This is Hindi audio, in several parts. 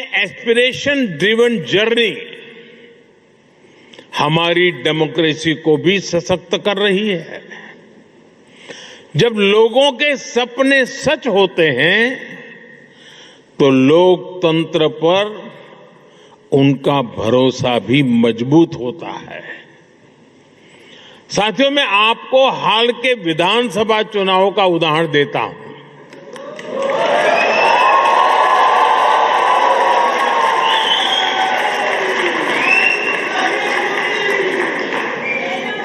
एस्पिरेशन ड्रिवन जर्नी हमारी डेमोक्रेसी को भी सशक्त कर रही है। जब लोगों के सपने सच होते हैं तो लोकतंत्र पर उनका भरोसा भी मजबूत होता है। साथियों, मैं आपको हाल के विधानसभा चुनाव का उदाहरण देता हूं।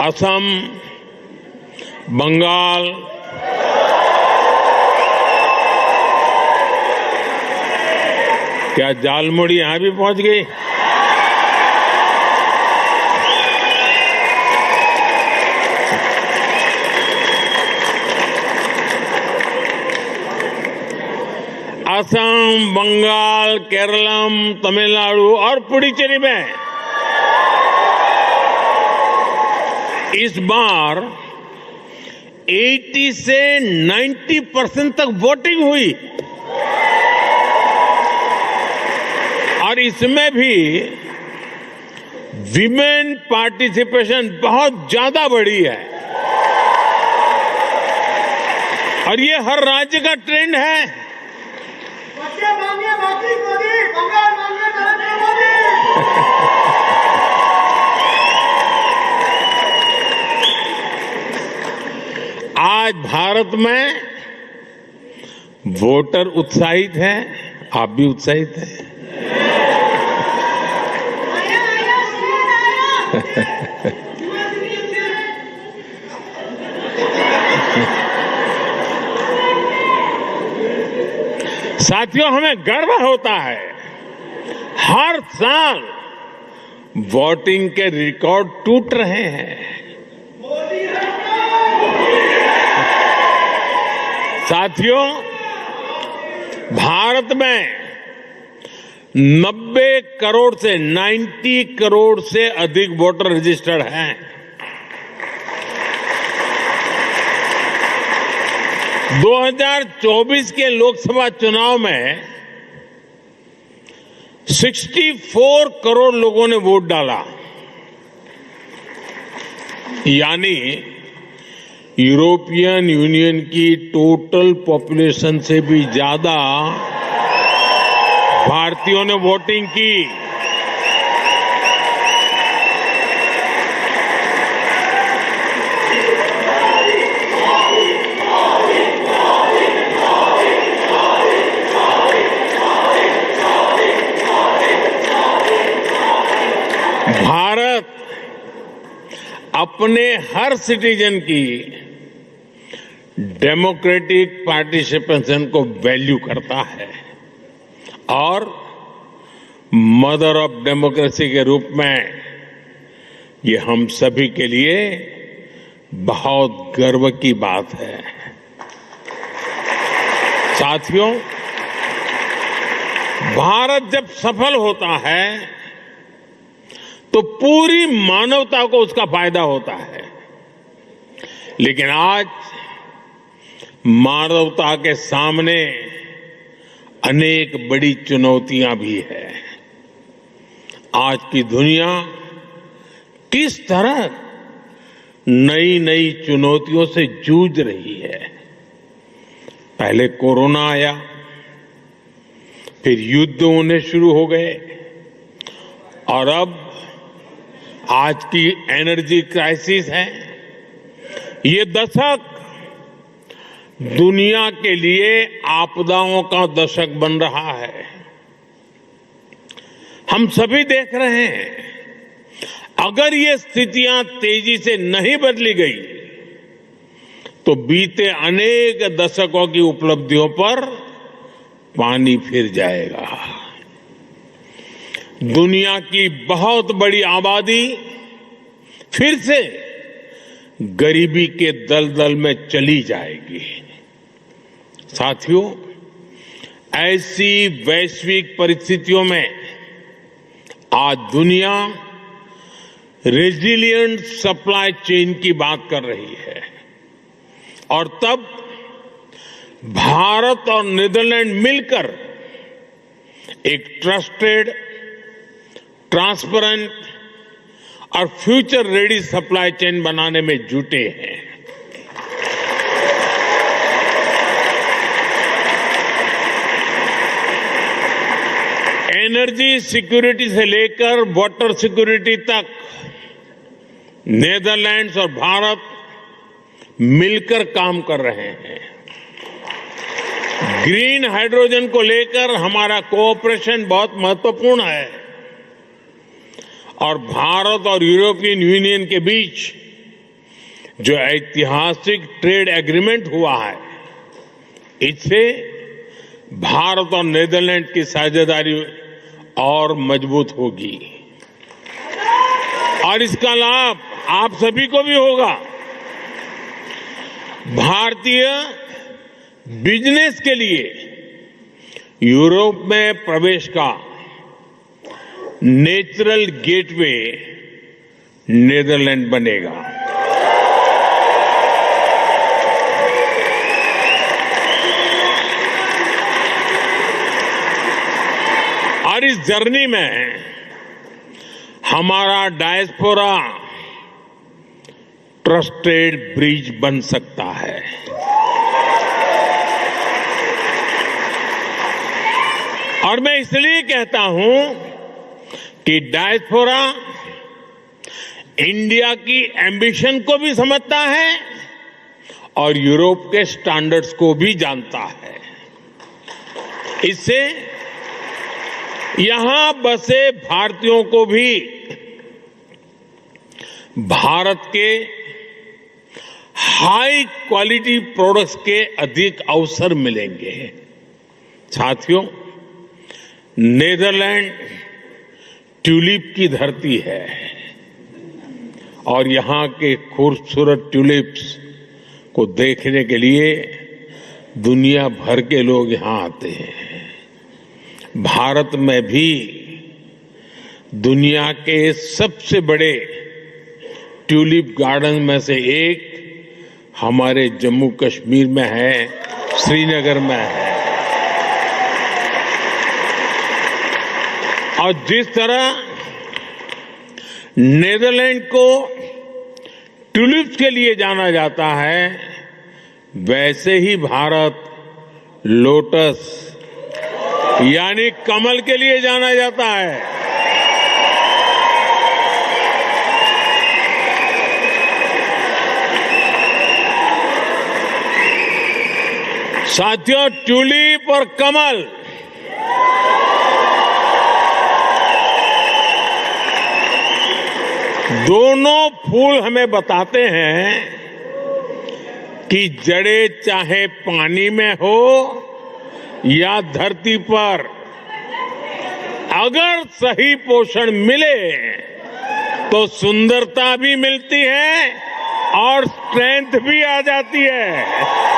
असम, बंगाल, क्या झालमुड़ी यहां भी पहुंच गई? असम, बंगाल, केरलम, तमिलनाडु और पुडुचेरी में इस बार 80 से 90% तक वोटिंग हुई और इसमें भी विमेन पार्टिसिपेशन बहुत ज्यादा बढ़ी है और ये हर राज्य का ट्रेंड है। आज भारत में वोटर उत्साहित हैं, आप भी उत्साहित हैं। साथियों, हमें गर्व होता है हर साल वोटिंग के रिकॉर्ड टूट रहे हैं। साथियों, भारत में 90 करोड़ से 90 करोड़ से अधिक वोटर रजिस्टर्ड हैं। - 2024 के लोकसभा चुनाव में 64 करोड़ लोगों ने वोट डाला, यानी यूरोपियन यूनियन की टोटल पॉपुलेशन से भी ज्यादा भारतीयों ने वोटिंग की। भारत अपने हर सिटीजन की डेमोक्रेटिक पार्टिसिपेशन को वैल्यू करता है और मदर ऑफ डेमोक्रेसी के रूप में ये हम सभी के लिए बहुत गर्व की बात है। साथियों, भारत जब सफल होता है तो पूरी मानवता को उसका फायदा होता है, लेकिन आज मानवता के सामने अनेक बड़ी चुनौतियां भी है। आज की दुनिया किस तरह नई नई चुनौतियों से जूझ रही है। पहले कोरोना आया, फिर युद्ध होने शुरू हो गए और अब आज की एनर्जी क्राइसिस है। ये दशक दुनिया के लिए आपदाओं का दशक बन रहा है। हम सभी देख रहे हैं, अगर ये स्थितियां तेजी से नहीं बदली गई तो बीते अनेक दशकों की उपलब्धियों पर पानी फिर जाएगा। दुनिया की बहुत बड़ी आबादी फिर से गरीबी के दलदल में चली जाएगी। साथियों, ऐसी वैश्विक परिस्थितियों में आज दुनिया रेजिलिएंट सप्लाई चेन की बात कर रही है और तब भारत और नीदरलैंड मिलकर एक ट्रस्टेड, ट्रांसपेरेंट और फ्यूचर रेडी सप्लाई चेन बनाने में जुटे हैं। एनर्जी सिक्योरिटी से लेकर वाटर सिक्योरिटी तक नीदरलैंड्स और भारत मिलकर काम कर रहे हैं। ग्रीन हाइड्रोजन को लेकर हमारा कोऑपरेशन बहुत महत्वपूर्ण है और भारत और यूरोपियन यूनियन के बीच जो ऐतिहासिक ट्रेड एग्रीमेंट हुआ है, इससे भारत और नीदरलैंड की साझेदारी और मजबूत होगी और इसका लाभ आप सभी को भी होगा। भारतीय बिजनेस के लिए यूरोप में प्रवेश का नेचुरल गेटवे नीदरलैंड बनेगा। और इस जर्नी में हमारा डायस्पोरा ट्रस्टेड ब्रिज बन सकता है। और मैं इसलिए कहता हूं कि डायस्पोरा इंडिया की एम्बिशन को भी समझता है और यूरोप के स्टैंडर्ड्स को भी जानता है। इससे यहां बसे भारतीयों को भी भारत के हाई क्वालिटी प्रोडक्ट्स के अधिक अवसर मिलेंगे। साथियों, नीदरलैंड ट्यूलिप की धरती है और यहां के खूबसूरत ट्यूलिप्स को देखने के लिए दुनिया भर के लोग यहां आते हैं। भारत में भी दुनिया के सबसे बड़े ट्यूलिप गार्डन में से एक हमारे जम्मू कश्मीर में है, श्रीनगर में है। और जिस तरह नीदरलैंड को ट्यूलिप्स के लिए जाना जाता है, वैसे ही भारत लोटस यानी कमल के लिए जाना जाता है। साथियों, ट्यूलिप और कमल दोनों फूल हमें बताते हैं कि जड़ें चाहे पानी में हो या धरती पर, अगर सही पोषण मिले तो सुंदरता भी मिलती है और स्ट्रेंथ भी आ जाती है।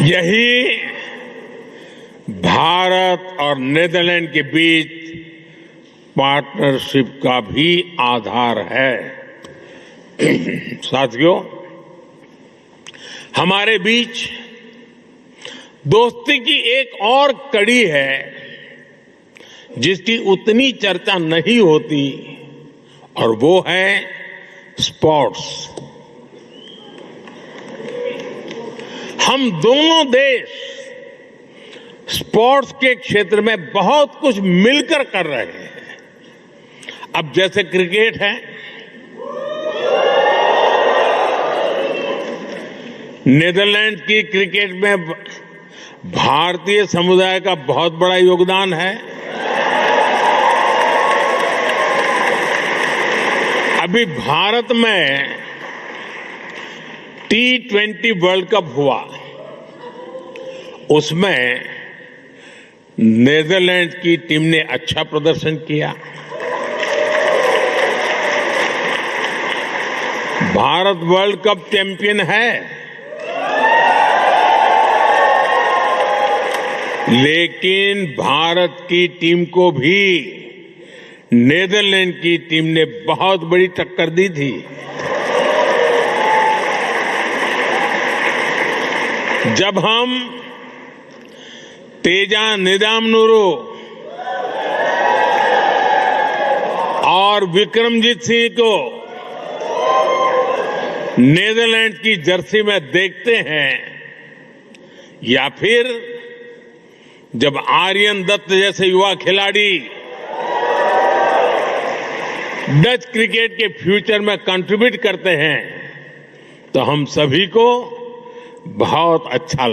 यही भारत और नीदरलैंड के बीच पार्टनरशिप का भी आधार है। साथियों, हमारे बीच दोस्ती की एक और कड़ी है जिसकी उतनी चर्चा नहीं होती, और वो है स्पोर्ट्स। हम दोनों देश स्पोर्ट्स के क्षेत्र में बहुत कुछ मिलकर कर रहे हैं। अब जैसे क्रिकेट है, नीदरलैंड की क्रिकेट में भारतीय समुदाय का बहुत बड़ा योगदान है। अभी भारत में T20 वर्ल्ड कप हुआ, उसमें नीदरलैंड की टीम ने अच्छा प्रदर्शन किया। भारत वर्ल्ड कप चैंपियन है लेकिन भारत की टीम को भी नेदरलैंड की टीम ने बहुत बड़ी टक्कर दी थी। जब हम तेजा निदामनुरू और विक्रमजीत सिंह को नेदरलैंड की जर्सी में देखते हैं, या फिर जब आर्यन दत्त जैसे युवा खिलाड़ी डच क्रिकेट के फ्यूचर में कंट्रीब्यूट करते हैं, तो हम सभी को बहुत अच्छा लगता है।